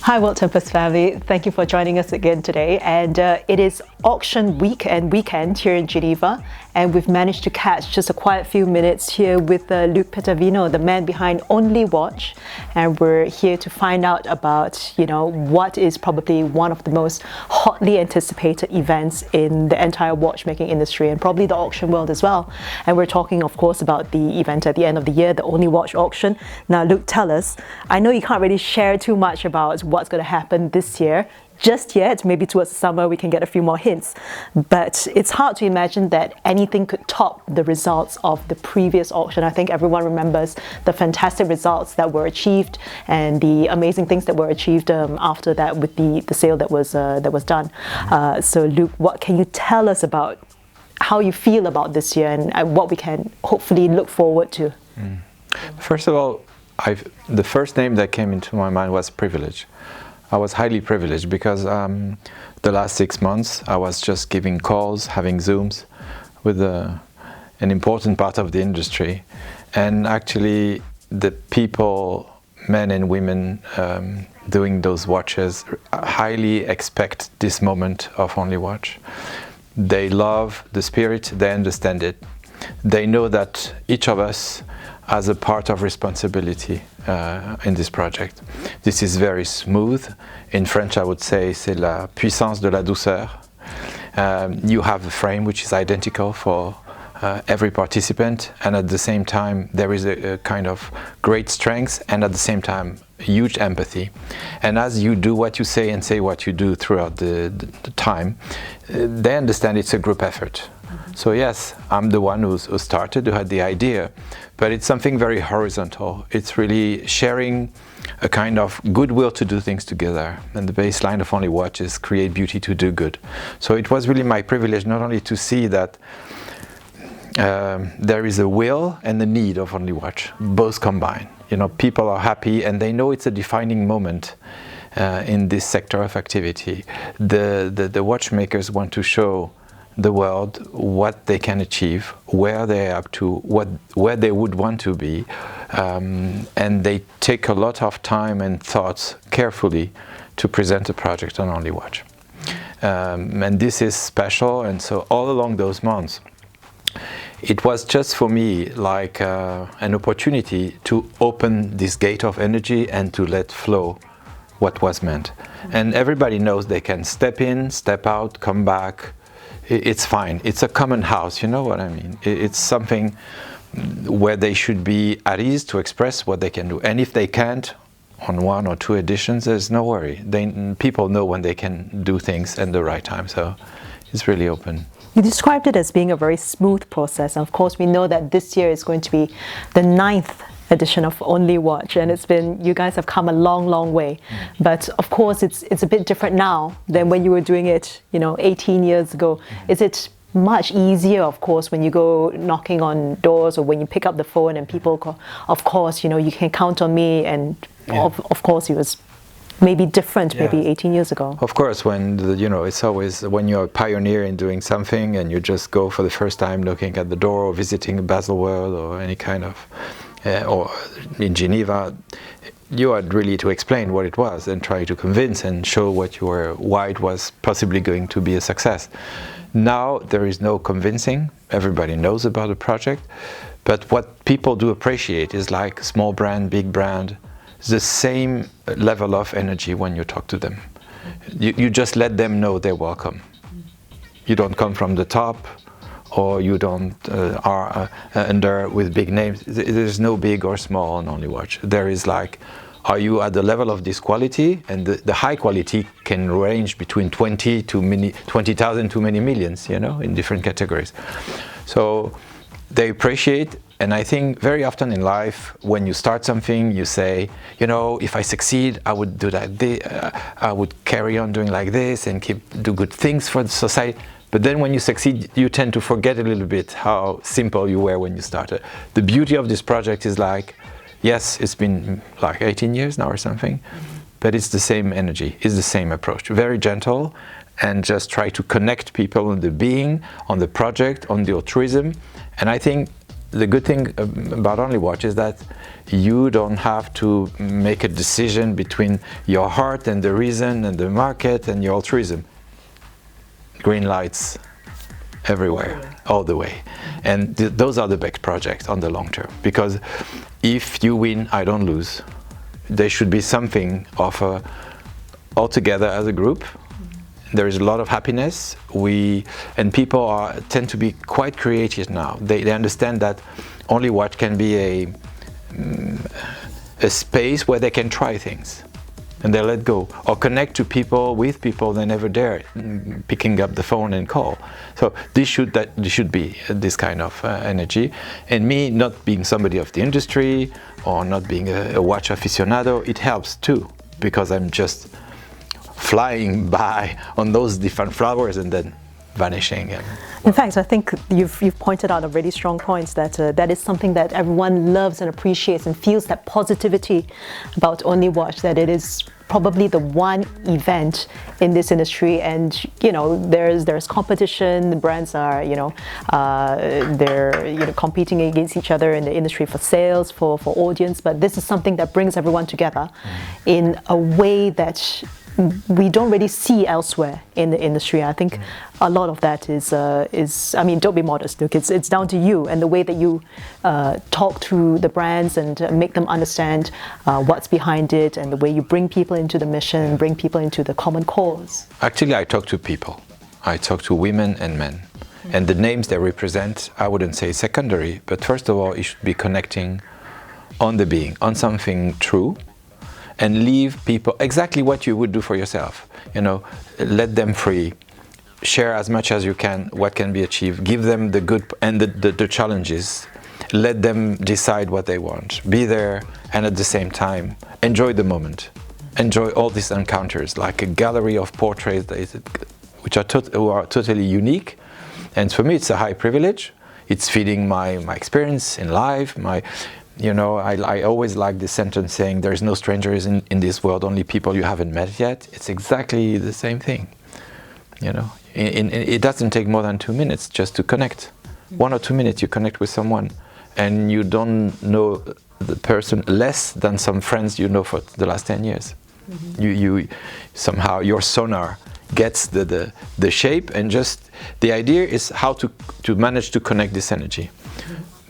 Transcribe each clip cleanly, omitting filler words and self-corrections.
Hi, World Tempest family. Thank you for joining us again today. And it is auction week and weekend here in Geneva. And we've managed to catch just a quiet few minutes here with Luc Pettavino, the man behind Only Watch. And we're here to find out about, what is probably one of the most hotly anticipated events in the entire watchmaking industry and probably the auction world as well. And we're talking, of course, about the event at the end of the year, the Only Watch auction. Now, Luc, tell us, I know you can't really share too much about what's going to happen this year just yet. Maybe towards the summer we can get a few more hints, but it's hard to imagine that anything could top the results of the previous auction. I think everyone remembers the fantastic results that were achieved and the amazing things that were achieved after that with the sale that was done. So Luc, what can you tell us about how you feel about this year and what we can hopefully look forward to? First of all, the first name that came into my mind was privilege. I was highly privileged because the last 6 months I was just giving calls, having Zooms with an important part of the industry, and actually the people, men and women doing those watches highly expect this moment of Only Watch. They love the spirit, they understand it. They know that each of us has a part of responsibility in this project. This is very smooth. In French I would say c'est la puissance de la douceur. You have a frame which is identical for every participant, and at the same time there is a kind of great strength and at the same time huge empathy. And as you do what you say and say what you do throughout the time, they understand it's a group effort. So yes, I'm the one who started, who had the idea, but it's something very horizontal. It's really sharing a kind of goodwill to do things together. And the baseline of Only Watch is create beauty to do good. So it was really my privilege not only to see that there is a will and the need of Only Watch, both combined. People are happy and they know it's a defining moment in this sector of activity. The watchmakers want to show the world what they can achieve, where they're up to, where they would want to be, and they take a lot of time and thoughts carefully to present a project on Only Watch. And this is special, and so all along those months it was just for me like an opportunity to open this gate of energy and to let flow what was meant. And everybody knows they can step in, step out, come back. It's fine. It's a common house, you know what I mean? It's something where they should be at ease to express what they can do. And if they can't, on 1 or 2 editions, there's no worry. People know when they can do things at the right time, so it's really open. You described it as being a very smooth process. And of course, we know that this year is going to be the 9th edition of Only Watch, and you guys have come a long way. But of course it's a bit different now than when you were doing it 18 years ago. Is it much easier, of course, when you go knocking on doors or when you pick up the phone and people call, of course, you can count on me, and of course it was maybe different maybe 18 years ago? Of course, when it's always when you're a pioneer in doing something and you just go for the first time looking at the door or visiting Baselworld or any kind of or in Geneva, you had really to explain what it was and try to convince and show why it was possibly going to be a success. Now there is no convincing. Everybody knows about the project, but what people do appreciate is like small brand, big brand, the same level of energy when you talk to them. You just let them know they're welcome. You don't come from the top, or you don't are under with big names. There's no big or small on Only Watch. There is like, are you at the level of this quality? And the high quality can range between 20,000 to many millions, in different categories. So they appreciate. And I think very often in life, when you start something, you say, if I succeed, I would do that. I would carry on doing like this and do good things for the society. But then when you succeed, you tend to forget a little bit how simple you were when you started. The beauty of this project is like, yes, it's been like 18 years now or something, but it's the same energy, it's the same approach. Very gentle, and just try to connect people on the being, on the project, on the altruism. And I think the good thing about Only Watch is that you don't have to make a decision between your heart and the reason and the market and your altruism. Green lights everywhere, all the way. And those are the best projects on the long term, because if you win, I don't lose. There should be something of all together as a group. There is a lot of happiness. And people tend to be quite creative now. They understand that Only Watch can be a space where they can try things, and they let go or connect to people with people they never dare picking up the phone and call. So this should be this kind of energy. And me not being somebody of the industry or not being a watch aficionado, it helps too, because I'm just flying by on those different flowers and then vanishing. In fact, I think you've pointed out a really strong point that that is something that everyone loves and appreciates and feels that positivity about Only Watch, that it is probably the one event in this industry. And there's competition. The brands are they're competing against each other in the industry for sales, for audience. But this is something that brings everyone together in a way that we don't really see elsewhere in the industry. I think a lot of that is I mean, don't be modest, Luke. It's down to you and the way that you talk to the brands and make them understand what's behind it, and the way you bring people into the mission, bring people into the common cause. Actually, I talk to people. I talk to women and men. And the names they represent, I wouldn't say secondary, but first of all, it should be connecting on the being, on something true, and leave people exactly what you would do for yourself. Let them free, share as much as you can what can be achieved, give them the good and the challenges, let them decide what they want, be there, and at the same time enjoy the moment, enjoy all these encounters, like a gallery of portraits which are totally unique. And for me, it's a high privilege. It's feeding my experience in life. I always like this sentence saying, "There is no strangers in this world, only people you haven't met yet." It's exactly the same thing. It doesn't take more than 2 minutes just to connect. 1 or 2 minutes, you connect with someone, and you don't know the person less than some friends you know for the last 10 years. You somehow, your sonar gets the shape, and just the idea is how to manage to connect this energy.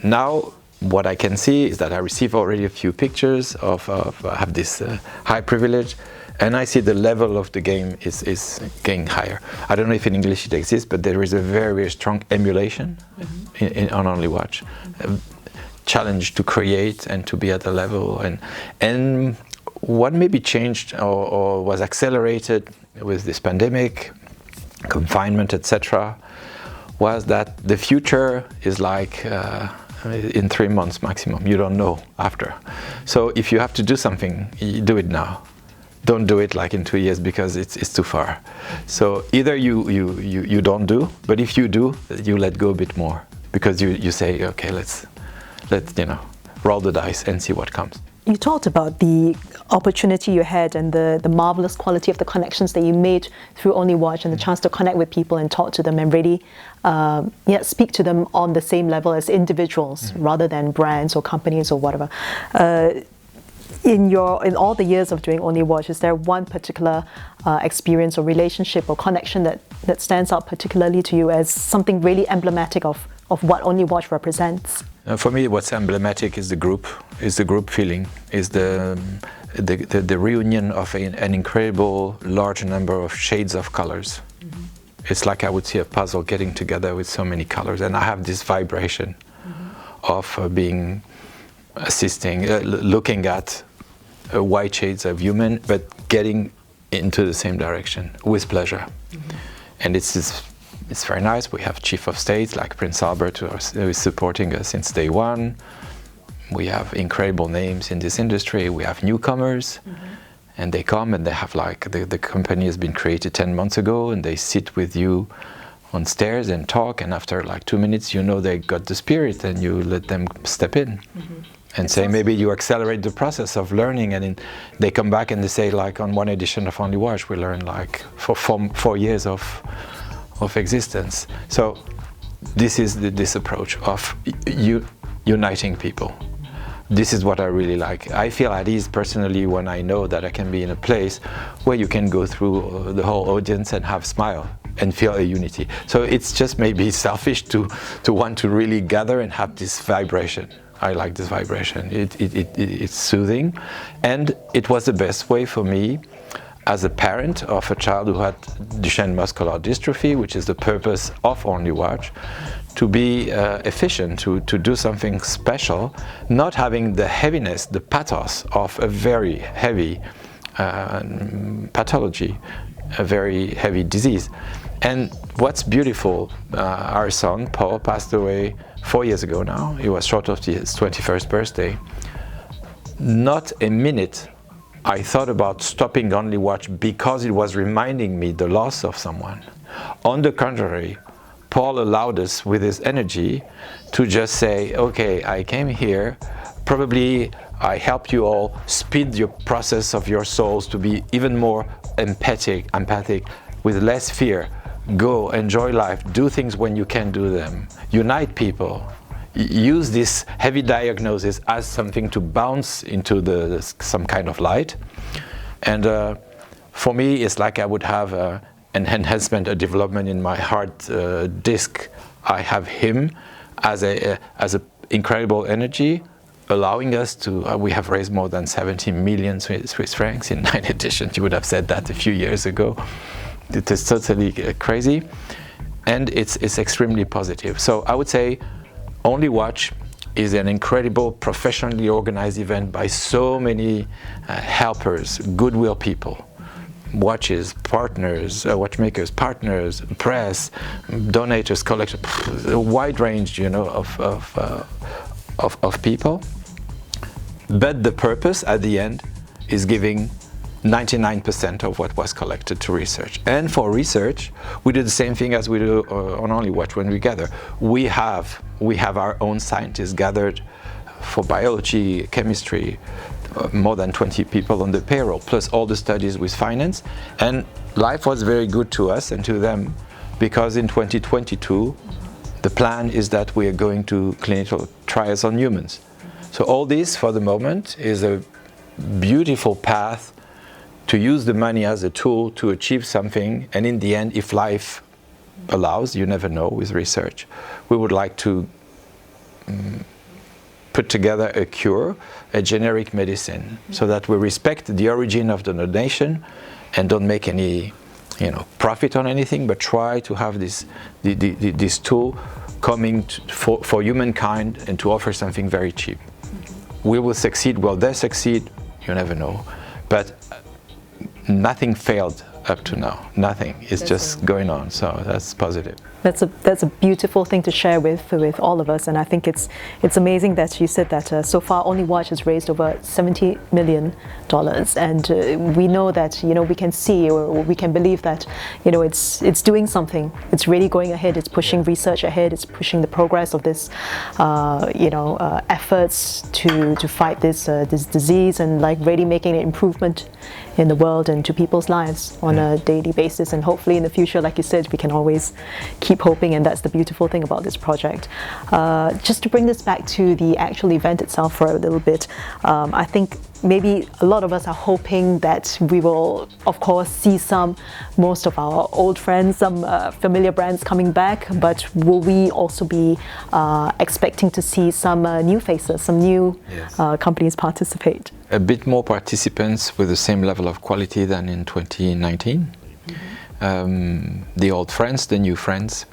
Now, what I can see is that I receive already a few pictures I have this high privilege, and I see the level of the game is getting higher. I don't know if in English it exists, but there is a very, very strong emulation on Only Watch. A challenge to create and to be at a level. And what maybe changed or was accelerated with this pandemic, confinement, etc., was that the future is like in 3 months maximum. You don't know after. So if you have to do something, you do it now. Don't do it like in 2 years, because it's too far. So either you don't do, but if you do, you let go a bit more, because you say, okay, let's roll the dice and see what comes. You talked about the opportunity you had and the marvelous quality of the connections that you made through Only Watch, and the chance to connect with people and talk to them and really speak to them on the same level as individuals rather than brands or companies or whatever. In all the years of doing Only Watch, is there one particular experience or relationship or connection that stands out particularly to you as something really emblematic of what Only Watch represents? For me, what's emblematic is the group feeling, is the reunion of an incredible large number of shades of colors. It's like I would see a puzzle getting together with so many colors, and I have this vibration of being assisting, looking at white shades of human, but getting into the same direction with pleasure. And it's very nice. We have chief of states like Prince Albert who is supporting us since day one. We have incredible names in this industry. We have newcomers, and they come and they have the company has been created 10 months ago, and they sit with you on stairs and talk, and after 2 minutes they got the spirit, and you let them step in and say, maybe you accelerate the process of learning, and they come back and they say, on one edition of Only Watch we learned for 4 years of existence. So this is this approach of uniting people. This is what I really like. I feel at ease personally when I know that I can be in a place where you can go through the whole audience and have smile and feel a unity. So it's just maybe selfish to want to really gather and have this vibration. I like this vibration. It's soothing, and it was the best way for me as a parent of a child who had Duchenne muscular dystrophy, which is the purpose of Only Watch, to be efficient, to do something special, not having the heaviness, the pathos of a very heavy pathology, a very heavy disease. And what's beautiful, our son, Paul, passed away 4 years ago now. He was short of his 21st birthday. Not a minute I thought about stopping Only Watch because it was reminding me the loss of someone. On the contrary, Paul allowed us with his energy to just say, okay, I came here, probably I helped you all speed your process of your souls to be even more empathic, with less fear. Go, enjoy life, do things when you can do them, unite people. Use this heavy diagnosis as something to bounce into some kind of light. And for me, it's like I would have an enhancement, a development in my heart disc. I have him as a incredible energy, allowing us to, we have raised more than 70 million Swiss francs in 9 editions. You would have said that a few years ago. It is totally crazy. And it's extremely positive. So I would say Only Watch is an incredible professionally organized event by so many helpers, goodwill people, watches, partners, watchmakers, partners, press, donators, collectors, a wide range, you know, of people. But the purpose at the end is giving 99% of what was collected to research. And for research, we do the same thing as we do on Only Watch when we gather. We have our own scientists gathered for biology, chemistry, more than 20 people on the payroll, plus all the studies with finance. And life was very good to us and to them, because in 2022, the plan is that we are going to clinical trials on humans. So all this, for the moment, is a beautiful path to use the money as a tool to achieve something. And in the end, if life allows, you never know with research, we would like to put together a cure, a generic medicine, so that we respect the origin of the donation and don't make any, profit on anything, but try to have this tool coming for humankind and to offer something very cheap. We will succeed. Will they succeed? You never know. But nothing failed up to now. Nothing. It's just going on. So that's positive. That's a beautiful thing to share with all of us, and I think it's amazing that you said that so far Only Watch has raised over $70 million, and we know that we can see, or we can believe that it's doing something. It's really going ahead. It's pushing research ahead. It's pushing the progress of this efforts to fight this disease, and like really making an improvement in the world and to people's lives on a daily basis. And hopefully in the future, like you said, we can always keep hoping, and that's the beautiful thing about this project. Just to bring this back to the actual event itself for a little bit, I think maybe a lot of us are hoping that we will, of course, see most of our old friends, some familiar brands coming back, but will we also be expecting to see some new faces, some new companies participate? A bit more participants with the same level of quality than in 2019. The old friends, the new friends,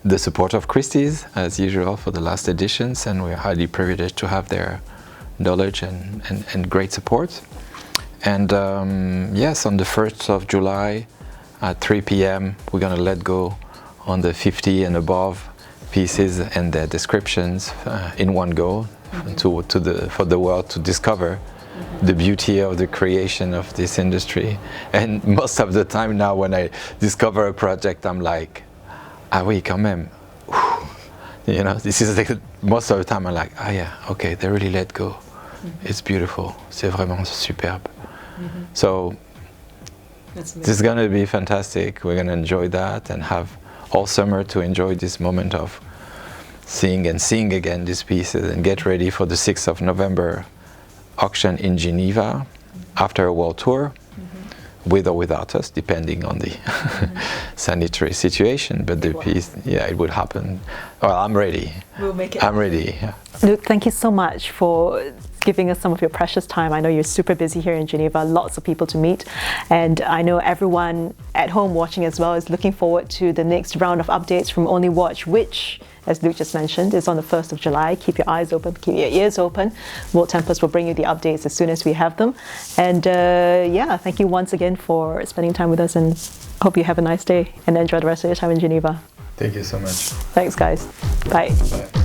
the support of Christie's, as usual, for the last editions, and we're highly privileged to have their knowledge and great support. And yes, on the 1st of July at 3 p.m. we're going to let go on the 50 and above pieces and their descriptions in one go, for the world to discover the beauty of the creation of this industry. And most of the time now when I discover a project, I'm like, ah oui, quand même. This is like, most of the time I'm like, ah yeah, okay, they really let go. It's beautiful. C'est vraiment superbe. So this is going to be fantastic. We're going to enjoy that and have all summer to enjoy this moment of seeing and seeing again these pieces, and get ready for the 6th of November auction in Geneva after a world tour, with or without us, depending on the sanitary situation. But the piece, yeah, it would happen. Well, I'm ready. We'll make it. I'm ready. Yeah. Luc, thank you so much for giving us some of your precious time. I know you're super busy here in Geneva, lots of people to meet, and I know everyone at home watching as well is looking forward to the next round of updates from Only Watch, which, as Luc just mentioned, is on the 1st of July. Keep your eyes open, keep your ears open. World Tempest will bring you the updates as soon as we have them. And yeah, thank you once again for spending time with us, and hope you have a nice day and enjoy the rest of your time in Geneva. Thank you so much. Thanks, guys. Bye. Bye.